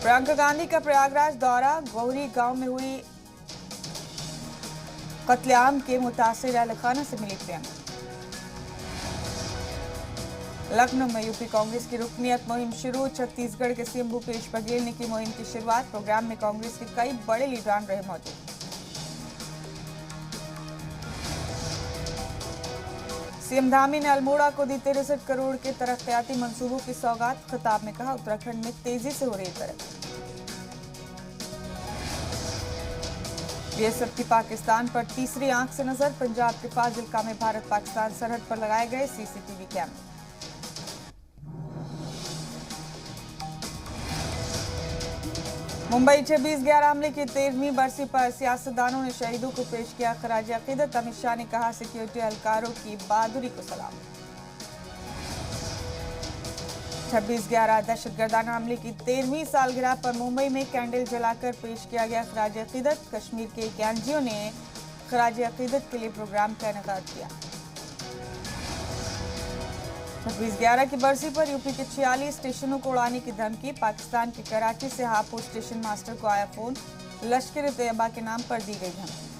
प्रियंका गांधी का प्रयागराज दौरा, गौरी गांव में हुई कत्लेआम के मुतासिर अहलखाना से मिली प्रियंका। लखनऊ में यूपी कांग्रेस की रुकनियत मुहिम शुरू, छत्तीसगढ़ के सीएम भूपेश बघेल ने की मुहिम की शुरुआत। प्रोग्राम में कांग्रेस के कई बड़े लीडरान रहे मौजूद। सीएम धामी ने अल्मोड़ा को दी 63 करोड़ के तरक्याती मंसूबों की सौगात। खिताब में कहा, उत्तराखंड में तेजी से हो रही तरक्की। बीएसएफ की पाकिस्तान पर तीसरी आंख से नजर, पंजाब के फाजिल्का में भारत पाकिस्तान सरहद पर लगाए गए सीसीटीवी कैमरे। मुंबई 26/11 हमले की 13वीं बरसी पर सियासतदानों ने शहीदों को पेश किया खराज अकीदत। अमित शाह ने कहा, सिक्योरिटी एहलकारों की बहादुरी को सलाम। 26/11 दहशतगर्दाना हमले की 13वीं सालगिरह पर मुंबई में कैंडल जलाकर पेश किया गया खराज अकीदत। कश्मीर के एक एनजीओ ने खराज अकीदत के लिए प्रोग्राम का इनेकाद किया। 26/11 की बरसी पर यूपी के 46 स्टेशनों को उड़ाने की धमकी। पाकिस्तान के कराची से हापुड़ स्टेशन मास्टर को आया फोन, लश्कर-ए-तैयबा के नाम पर दी गई धमकी।